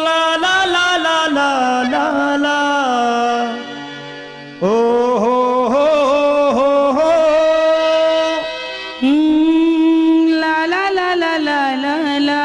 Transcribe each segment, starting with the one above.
ला ला ला ला ला ला ला ओ हो हो हो हो ला ला ला ला ला ला ला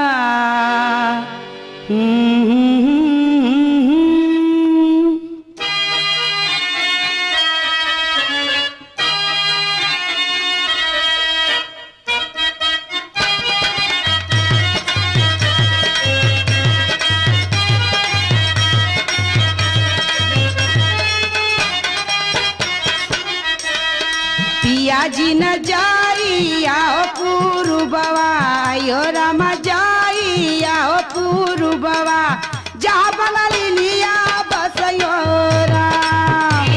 पियाजी न जाई आओ पूर्ववा यो रामा जाई आओ पूर्ववा जा बंगाली लिया बस यो राम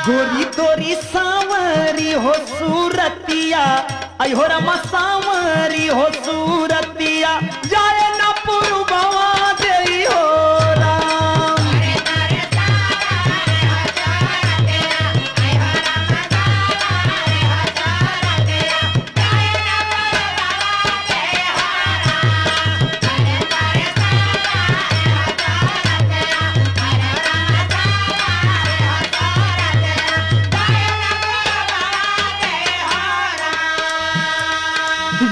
गोरी तोरी सांवरी हो सूरतिया अयो रमा सांवरी हो सूरतिया जाए न पुरबवा देई हो राम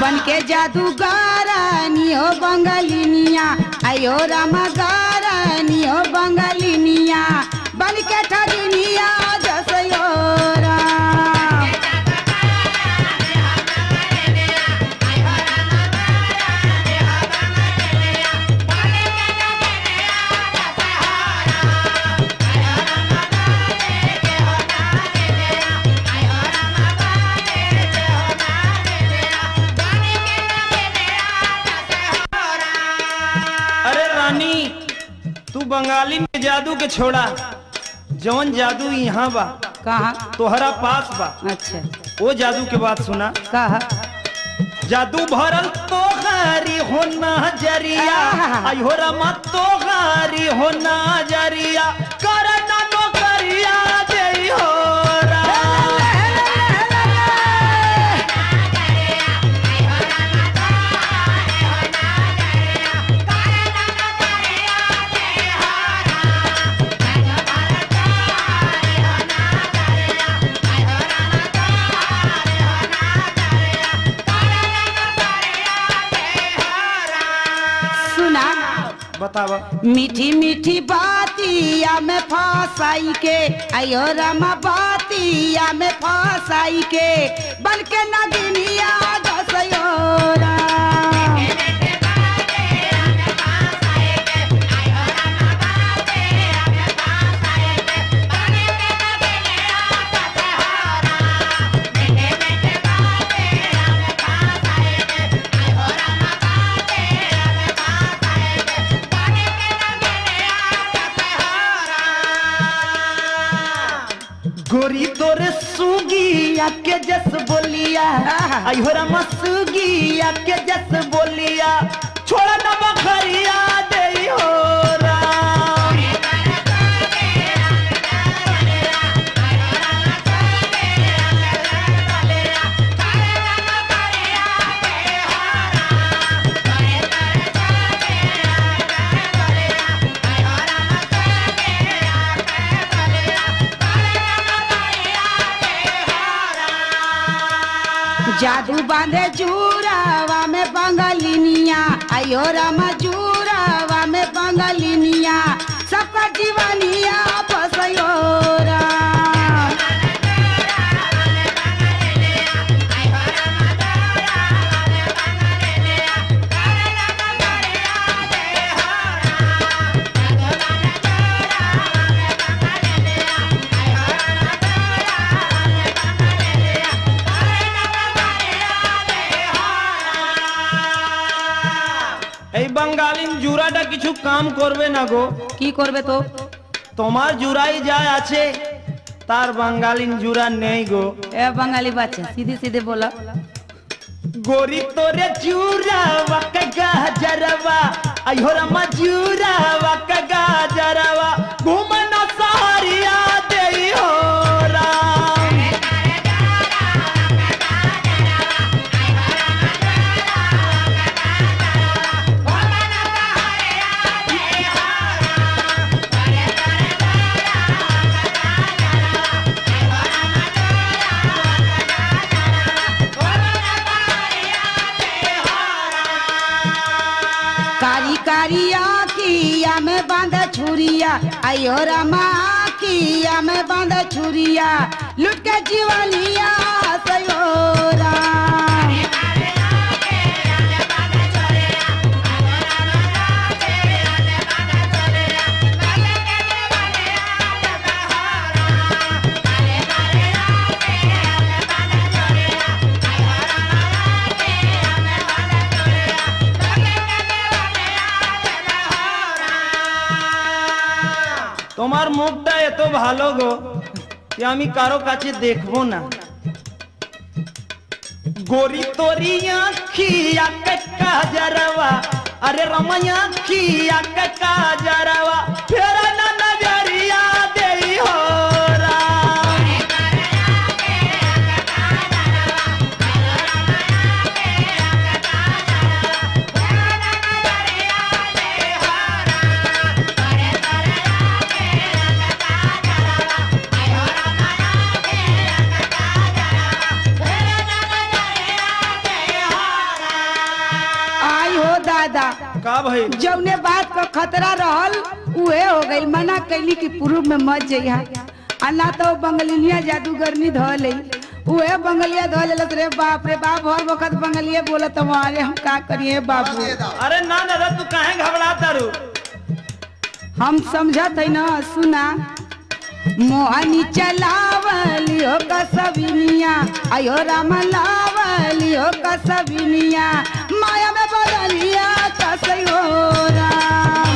बन के जादूगारानी हो बंगालिनिया आयो रामा गारानी हो बंगालिनिया बन के ठगिनिया जसयो राम तू बंगाली में जादू के छोड़ा जौन जादू यहाँ बा कहा तोहरा पास बा। अच्छा वो जादू के बात सुना। कहा जादू भरल तोहारी हो नजरिया आयो रमा तोहारी हो नजरिया करना नौकरिया देई हो बतावा। मीठी मीठी बातिया में फसाई के आयो रामा बातिया में फसाई के बन के नगिनिया दसयो राम गोरी तोरे सुगिया के जस बोलिया आयो रमा सुगिया के जस बोलिया छोड़ा न बखरिया देई हो राम जादू बांधे जूरावा में बंगालिनिया आयो रामा जूरावा में बंगालिनिया सबका जीवनिया बसयो राम বাঙালিন জুরাটা কিছু কাম করবে না গো। কি করবে তো? তোমার জুরাই যা আছে তার বাঙালিন জুরা নেই গো। এ বাঙালি বাচ্চা सीधे सीधे बोला। गोरी तोरे जूरावा का गाजरवा आयो रमा जूरावा का गाजरवा घूमना सारिया देई हो राम। कारी कारी आखिया में बांध छुरिया आयो रमा आखिया में बांध छुरिया लुट के जीवनिया सयोरा। তোমার মুখটা এত ভালো গো যে আমি কারো কাছে দেখবো না। गोरी तोरी आखिया के काजरवा अरे रमैया आखिया के काजरवा फेरा ना नजरिया देई हो राम। आई हो दादा का भाई जौने बात को खतरा रहल उहे हो गई। मना कैली कि पूर्व में मत जइहा आ ना तो बंगलिया जादूगरनी धो ले। उहे बंगलिया धो ले रे बाप रे बाप। हर वक्त बंगलिया बोलत हमारे हम का करिए बाबू। अरे ना दादा तू काहे घबराता रू। हम समझत है ना सुना। मोहनी चलावली हो कसबिनिया आयो राम लावली हो कसबिनिया माया में बदलिया कसयो राम।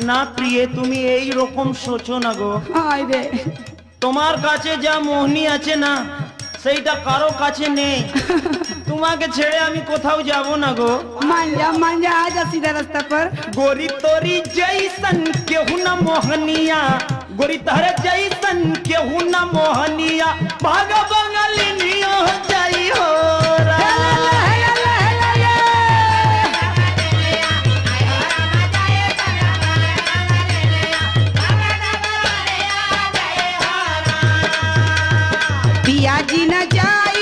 না প্রিয়ে তুমি এই রকম সোচো না গো। আয় রে তোমার কাছে যা মোহনী আছে না সেইটা কারো কাছে নেই। তোমাকে ছেড়ে আমি কোথাও যাব না গো। मान जा आजा सीधा रास्ता पर। गोरी तोरी जैसन केहू न मोहनिया गोरी तहरे जैसन केहू न मोहनिया भाग बंगलिनिया जाई हो राम। पिया जी न जाई